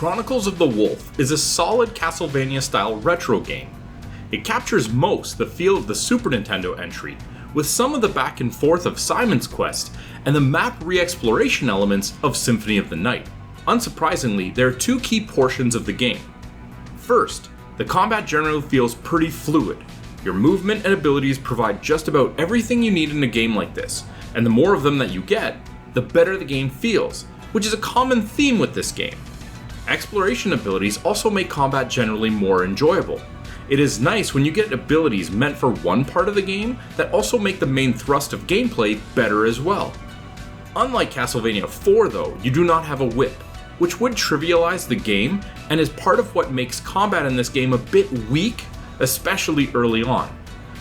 Chronicles of the Wolf is a solid Castlevania-style retro game. It captures most the feel of the Super Nintendo entry, with some of the back and forth of Simon's Quest and the map re-exploration elements of Symphony of the Night. Unsurprisingly, there are two key portions of the game. First, the combat generally feels pretty fluid. Your movement and abilities provide just about everything you need in a game like this, and the more of them that you get, the better the game feels, which is a common theme with this game. Exploration abilities also make combat generally more enjoyable. It is nice when you get abilities meant for one part of the game that also make the main thrust of gameplay better as well. Unlike Castlevania 4 though, you do not have a whip, which would trivialize the game and is part of what makes combat in this game a bit weak, especially early on.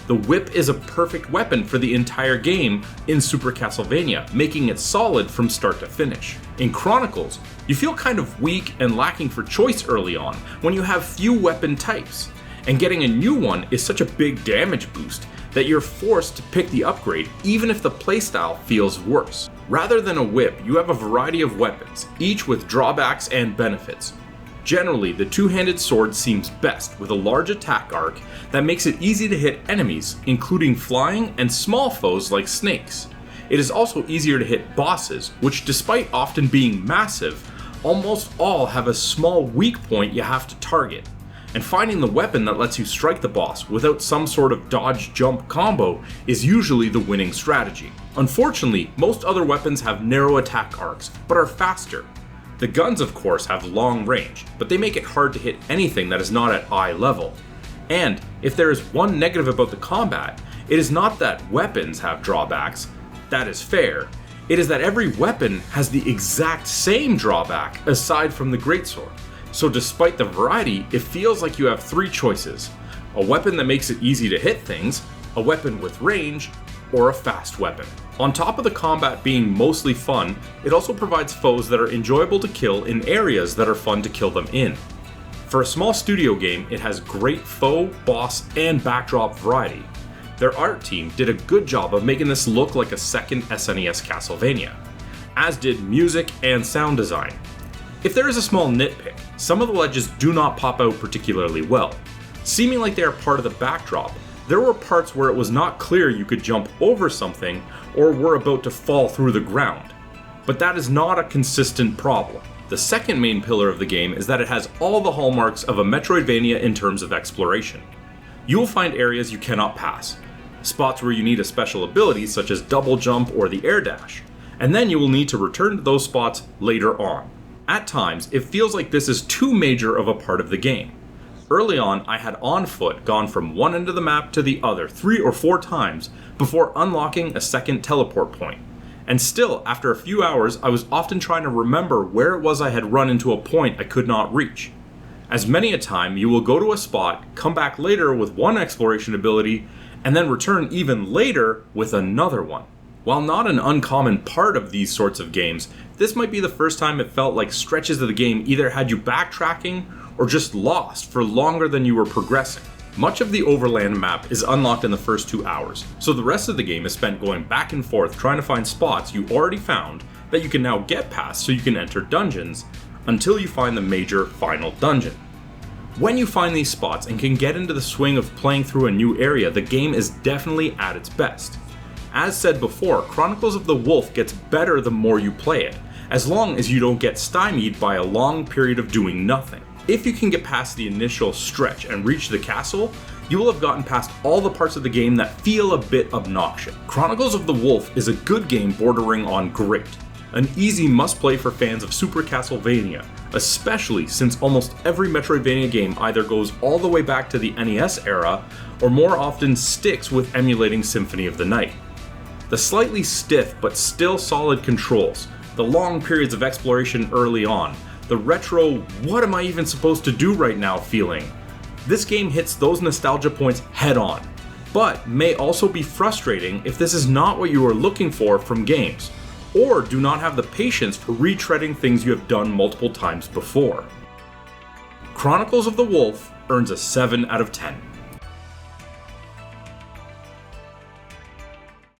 The whip is a perfect weapon for the entire game in Super Castlevania, making it solid from start to finish. In Chronicles, you feel kind of weak and lacking for choice early on when you have few weapon types, and getting a new one is such a big damage boost that you're forced to pick the upgrade even if the playstyle feels worse. Rather than a whip, you have a variety of weapons, each with drawbacks and benefits. Generally, the two-handed sword seems best with a large attack arc that makes it easy to hit enemies, including flying and small foes like snakes. It is also easier to hit bosses, which despite often being massive, almost all have a small weak point you have to target. And finding the weapon that lets you strike the boss without some sort of dodge-jump combo is usually the winning strategy. Unfortunately, most other weapons have narrow attack arcs, but are faster. The guns of course have long range, but they make it hard to hit anything that is not at eye level. And if there is one negative about the combat, it is not that weapons have drawbacks, that is fair. It is that every weapon has the exact same drawback aside from the greatsword. So despite the variety, it feels like you have three choices: a weapon that makes it easy to hit things, a weapon with range, or a fast weapon. On top of the combat being mostly fun, it also provides foes that are enjoyable to kill in areas that are fun to kill them in. For a small studio game, it has great foe, boss, and backdrop variety. Their art team did a good job of making this look like a second SNES Castlevania, as did music and sound design. If there is a small nitpick, some of the ledges do not pop out particularly well. Seeming like they are part of the backdrop, there were parts where it was not clear you could jump over something or were about to fall through the ground. But that is not a consistent problem. The second main pillar of the game is that it has all the hallmarks of a Metroidvania in terms of exploration. You will find areas you cannot pass, spots where you need a special ability such as double jump or the air dash, and then you will need to return to those spots later on. At times, it feels like this is too major of a part of the game. Early on, I had on foot gone from one end of the map to the other 3 or 4 times before unlocking a second teleport point. And still, after a few hours, I was often trying to remember where it was I had run into a point I could not reach. As many a time, you will go to a spot, come back later with one exploration ability, and then return even later with another one. While not an uncommon part of these sorts of games, this might be the first time it felt like stretches of the game either had you backtracking or just lost for longer than you were progressing. Much of the overland map is unlocked in the first 2 hours, so the rest of the game is spent going back and forth trying to find spots you already found that you can now get past so you can enter dungeons, until you find the major final dungeon. When you find these spots and can get into the swing of playing through a new area, the game is definitely at its best. As said before, Chronicles of the Wolf gets better the more you play it, as long as you don't get stymied by a long period of doing nothing. If you can get past the initial stretch and reach the castle, you will have gotten past all the parts of the game that feel a bit obnoxious. Chronicles of the Wolf is a good game bordering on great. An easy must-play for fans of Super Castlevania, especially since almost every Metroidvania game either goes all the way back to the NES era, or more often sticks with emulating Symphony of the Night. The slightly stiff but still solid controls, the long periods of exploration early on, the retro "what am I even supposed to do right now" feeling. This game hits those nostalgia points head on, but may also be frustrating if this is not what you are looking for from games, or do not have the patience for retreading things you have done multiple times before. Chronicles of the Wolf earns a 7 out of 10.